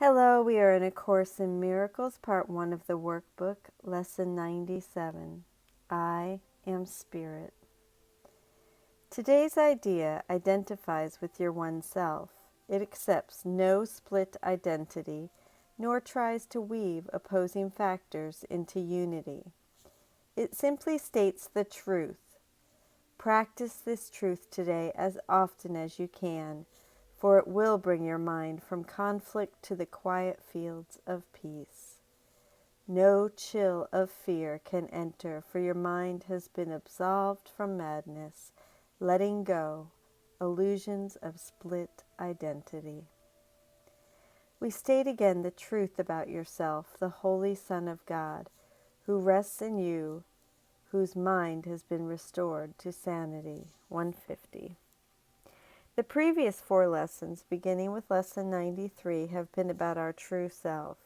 Hello, we are in A Course in Miracles, Part 1 of the Workbook, Lesson 97. I am Spirit. Today's idea identifies with your one self. It accepts no split identity, nor tries to weave opposing factors into unity. It simply states the truth. Practice this truth today as often as you can, for it will bring your mind from conflict to the quiet fields of peace. No chill of fear can enter, for your mind has been absolved from madness, letting go illusions of split identity. We state again the truth about yourself, the Holy Son of God, who rests in you, whose mind has been restored to sanity. 150. The previous 4 lessons, beginning with Lesson 93, have been about our true self.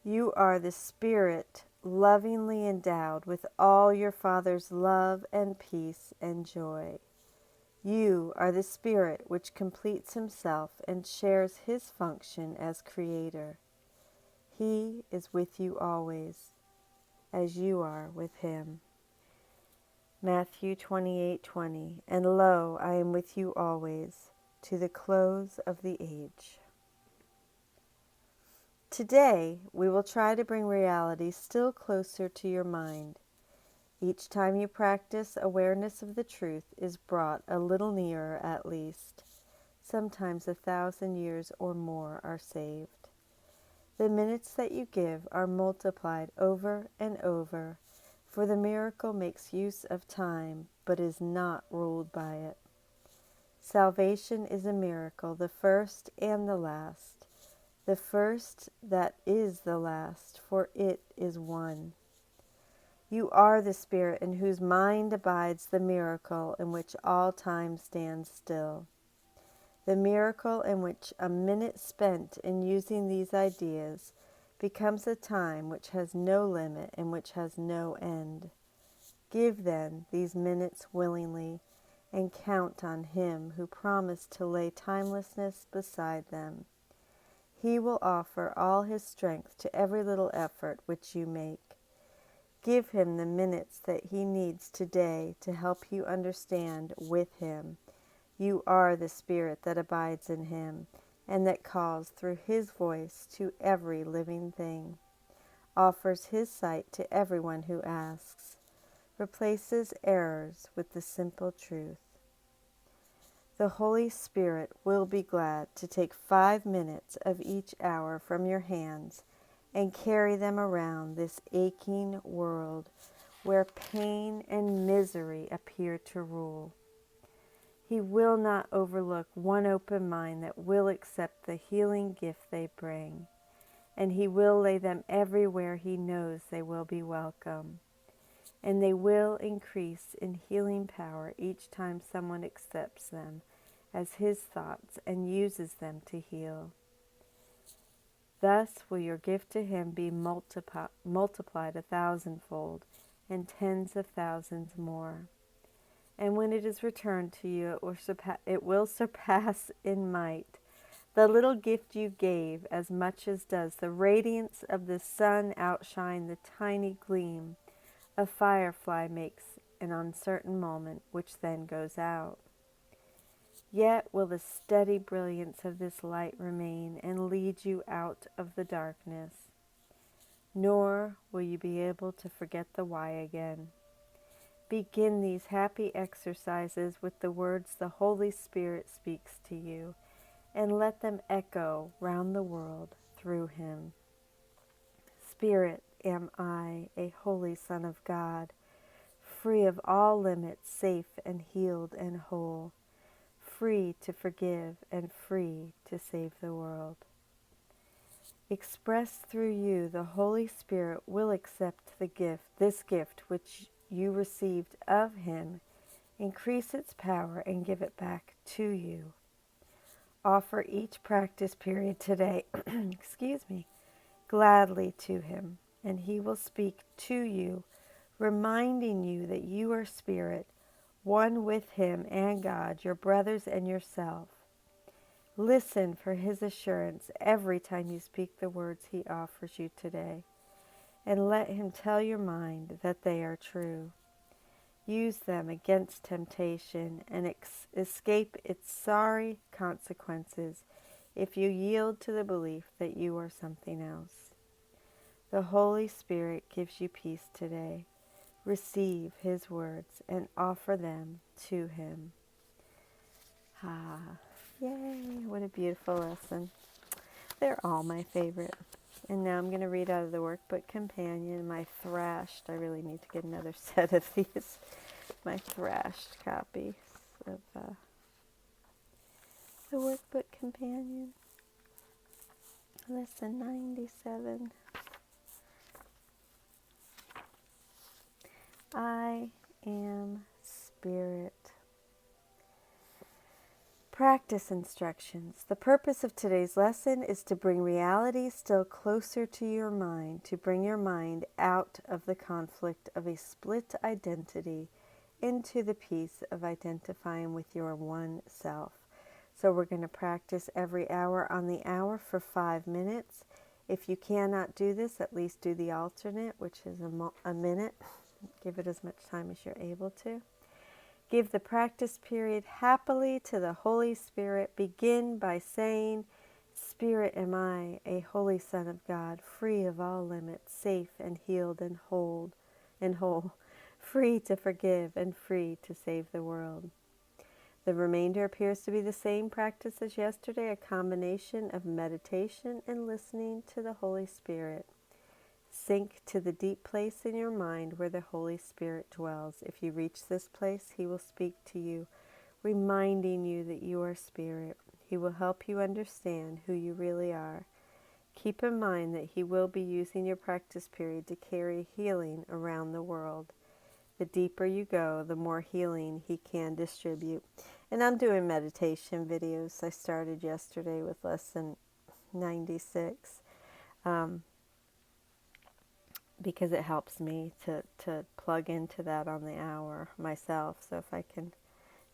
You are the Spirit lovingly endowed with all your Father's love and peace and joy. You are the Spirit which completes Himself and shares His function as Creator. He is with you always, as you are with Him. Matthew 28:20, and lo, I am with you always, to the close of the age. Today, we will try to bring reality still closer to your mind. Each time you practice, awareness of the truth is brought a little nearer at least. Sometimes 1,000 years or more are saved. The minutes that you give are multiplied over and over, for the miracle makes use of time, but is not ruled by it. Salvation is a miracle, the first and the last. The first that is the last, for it is one. You are the Spirit in whose mind abides the miracle in which all time stands still. The miracle in which a minute spent in using these ideas becomes a time which has no limit and which has no end. Give then these minutes willingly, and count on Him who promised to lay timelessness beside them. He will offer all His strength to every little effort which you make. Give Him the minutes that He needs today to help you understand with Him. You are the Spirit that abides in Him and that calls through His voice to every living thing, offers His sight to everyone who asks, replaces errors with the simple truth. The Holy Spirit will be glad to take 5 minutes of each hour from your hands and carry them around this aching world where pain and misery appear to rule. He will not overlook one open mind that will accept the healing gift they bring, and He will lay them everywhere He knows they will be welcome. And they will increase in healing power each time someone accepts them as His thoughts and uses them to heal. Thus will your gift to Him be multiplied 1,000-fold and tens of thousands more. And when it is returned to you, it will surpass in might the little gift you gave, as much as does the radiance of the sun outshine the tiny gleam a firefly makes an uncertain moment, which then goes out. Yet will the steady brilliance of this light remain and lead you out of the darkness, nor will you be able to forget the why again. Begin these happy exercises with the words the Holy Spirit speaks to you, and let them echo round the world through Him. Spirit am I, a holy Son of God, free of all limits, safe and healed and whole, free to forgive and free to save the world. Expressed through you, the Holy Spirit will accept this gift which you received of Him, increase its power, and give it back to you. Offer each practice period today, gladly to Him, and He will speak to you, reminding you that you are Spirit, one with Him and God, your brothers and yourself. Listen for His assurance every time you speak the words He offers you today, and let Him tell your mind that they are true. Use them against temptation and escape its sorry consequences if you yield to the belief that you are something else. The Holy Spirit gives you peace today. Receive His words and offer them to Him. Yay, what a beautiful lesson. They're all my favorite. And now I'm going to read out of the workbook companion, my thrashed. I really need to get another set of these. My thrashed copies of the workbook companion. Lesson 97. I am Spirit. Practice instructions. The purpose of today's lesson is to bring reality still closer to your mind, to bring your mind out of the conflict of a split identity into the peace of identifying with your one self. So we're going to practice every hour on the hour for 5 minutes. If you cannot do this, at least do the alternate, which is a minute. Give it as much time as you're able to. Give the practice period happily to the Holy Spirit. Begin by saying, Spirit am I, a holy Son of God, free of all limits, safe and healed and whole, free to forgive and free to save the world. The remainder appears to be the same practice as yesterday, a combination of meditation and listening to the Holy Spirit. Sink to the deep place in your mind where the Holy Spirit dwells. If you reach this place, He will speak to you, reminding you that you are Spirit. He will help you understand who you really are. Keep in mind that He will be using your practice period to carry healing around the world. The deeper you go, the more healing He can distribute. And I'm doing meditation videos. I started yesterday with lesson 96. Because it helps me to plug into that on the hour myself. So if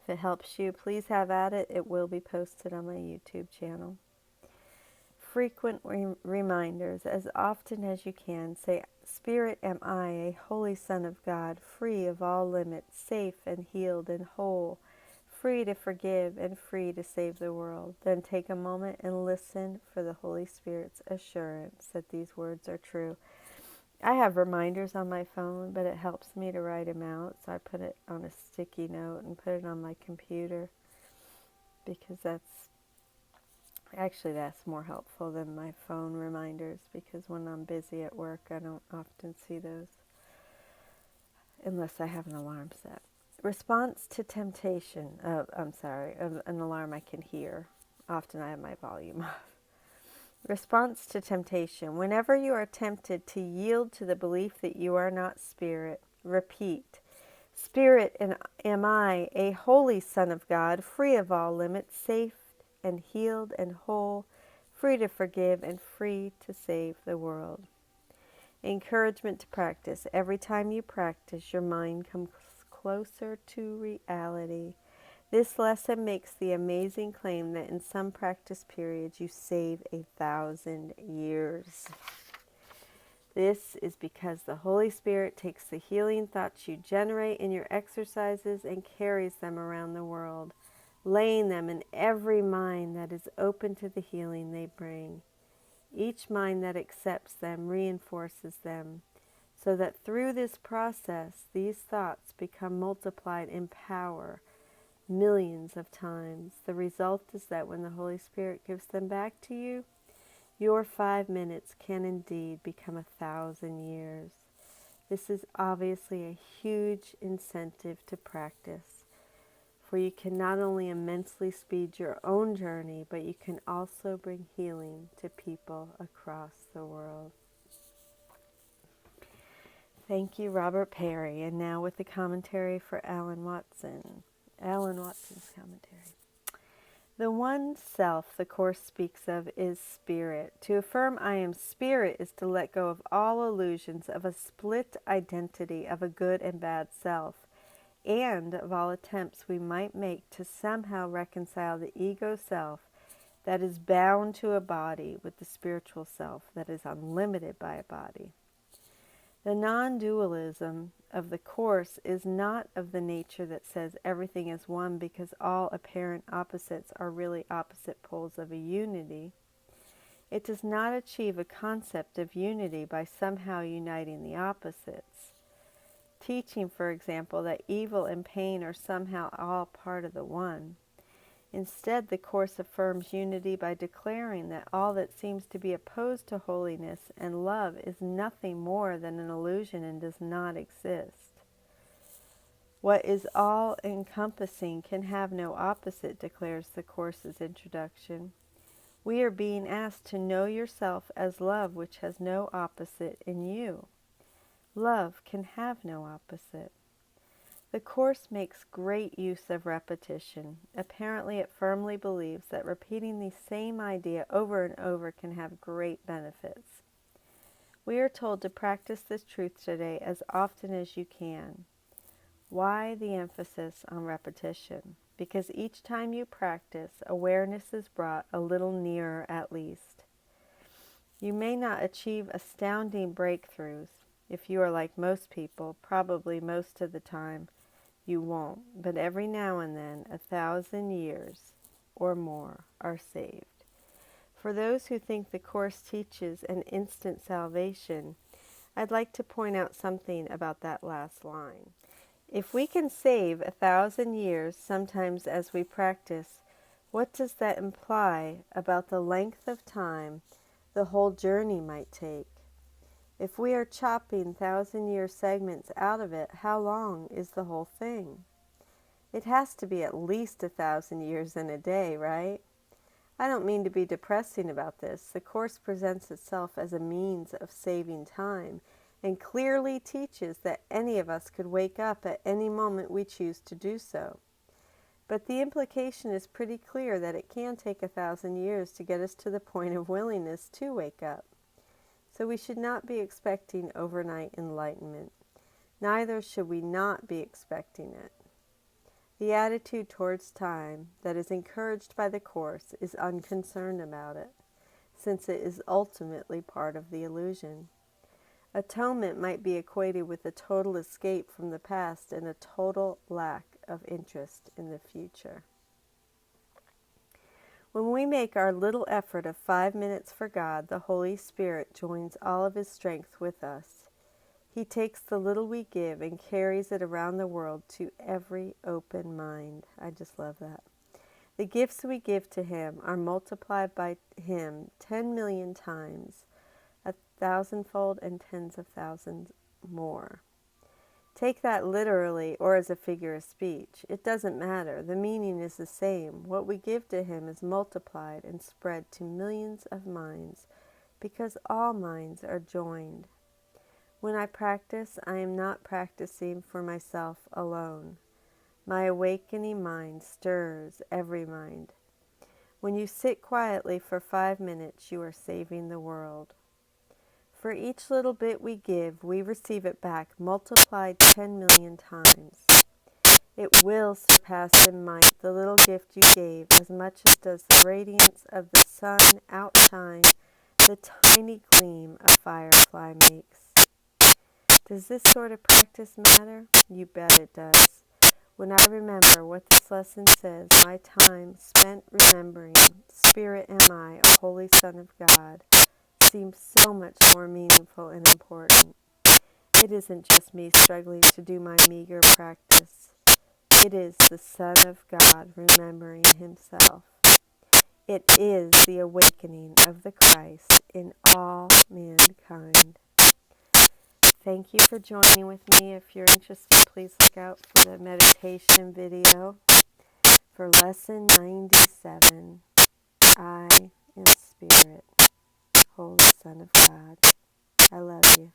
it helps you, please have at it. It will be posted on my YouTube channel. Frequent reminders. As often as you can, say, Spirit am I, a holy Son of God, free of all limits, safe and healed and whole, free to forgive and free to save the world. Then take a moment and listen for the Holy Spirit's assurance that these words are true. I have reminders on my phone, but it helps me to write them out, so I put it on a sticky note and put it on my computer, because that's more helpful than my phone reminders, because when I'm busy at work, I don't often see those, unless I have an alarm set. Response to temptation. An alarm I can hear. Often I have my volume off. Response to temptation. Whenever you are tempted to yield to the belief that you are not Spirit, repeat, Spirit am I, a holy Son of God, free of all limits, safe and healed and whole, free to forgive and free to save the world. Encouragement to practice. Every time you practice, your mind comes closer to reality. This lesson makes the amazing claim that in some practice periods you save 1,000 years. This is because the Holy Spirit takes the healing thoughts you generate in your exercises and carries them around the world, laying them in every mind that is open to the healing they bring. Each mind that accepts them reinforces them, so that through this process, these thoughts become multiplied in power millions of times. The result is that when the Holy Spirit gives them back to you, your 5 minutes can indeed become 1,000 years. This is obviously a huge incentive to practice, for you can not only immensely speed your own journey, but you can also bring healing to people across the world. Thank you, Robert Perry. And now with the commentary for Alan Watson. Alan Watson's commentary. The one self the Course speaks of is Spirit. To affirm I am Spirit is to let go of all illusions of a split identity of a good and bad self. and of all attempts we might make to somehow reconcile the ego self that is bound to a body with the spiritual self that is unlimited by a body. The non-dualism of the Course is not of the nature that says everything is one because all apparent opposites are really opposite poles of a unity. It does not achieve a concept of unity by somehow uniting the opposites. Teaching, for example, that evil and pain are somehow all part of the one. Instead, the Course affirms unity by declaring that all that seems to be opposed to holiness and love is nothing more than an illusion and does not exist. What is all-encompassing can have no opposite, declares the Course's introduction. We are being asked to know yourself as love, which has no opposite in you. Love can have no opposite. The Course makes great use of repetition. Apparently, it firmly believes that repeating the same idea over and over can have great benefits. We are told to practice this truth today as often as you can. Why the emphasis on repetition? Because each time you practice, awareness is brought a little nearer at least. You may not achieve astounding breakthroughs. If you are like most people, probably most of the time, you won't, but every now and then 1,000 years or more are saved. For those who think the Course teaches an instant salvation, I'd like to point out something about that last line. If we can save 1,000 years sometimes as we practice, what does that imply about the length of time the whole journey might take? If we are chopping 1,000-year segments out of it, how long is the whole thing? It has to be at least 1,000 years and a day, right? I don't mean to be depressing about this. The Course presents itself as a means of saving time and clearly teaches that any of us could wake up at any moment we choose to do so. But the implication is pretty clear that it can take 1,000 years to get us to the point of willingness to wake up. So we should not be expecting overnight enlightenment. Neither should we not be expecting it. The attitude towards time that is encouraged by the Course is unconcerned about it, since it is ultimately part of the illusion. Atonement might be equated with a total escape from the past and a total lack of interest in the future. When we make our little effort of 5 minutes for God, the Holy Spirit joins all of His strength with us. He takes the little we give and carries it around the world to every open mind. I just love that. The gifts we give to Him are multiplied by Him 10 million times, 1,000-fold and tens of thousands more. Take that literally or as a figure of speech. It doesn't matter. The meaning is the same. What we give to Him is multiplied and spread to millions of minds because all minds are joined. When I practice, I am not practicing for myself alone. My awakening mind stirs every mind. When you sit quietly for 5 minutes, you are saving the world. For each little bit we give, we receive it back, multiplied 10 million times. It will surpass in might the little gift you gave as much as does the radiance of the sun outshine the tiny gleam a firefly makes. Does this sort of practice matter? You bet it does. When I remember what this lesson says, my time spent remembering, Spirit am I, a holy Son of God, seems so much more meaningful and important. It isn't just me struggling to do my meager practice. It is the Son of God remembering Himself. It is the awakening of the Christ in all mankind. Thank you for joining with me. If you're interested, please look out for the meditation video for Lesson 97, I in Spirit, Holy Son of God. I love you.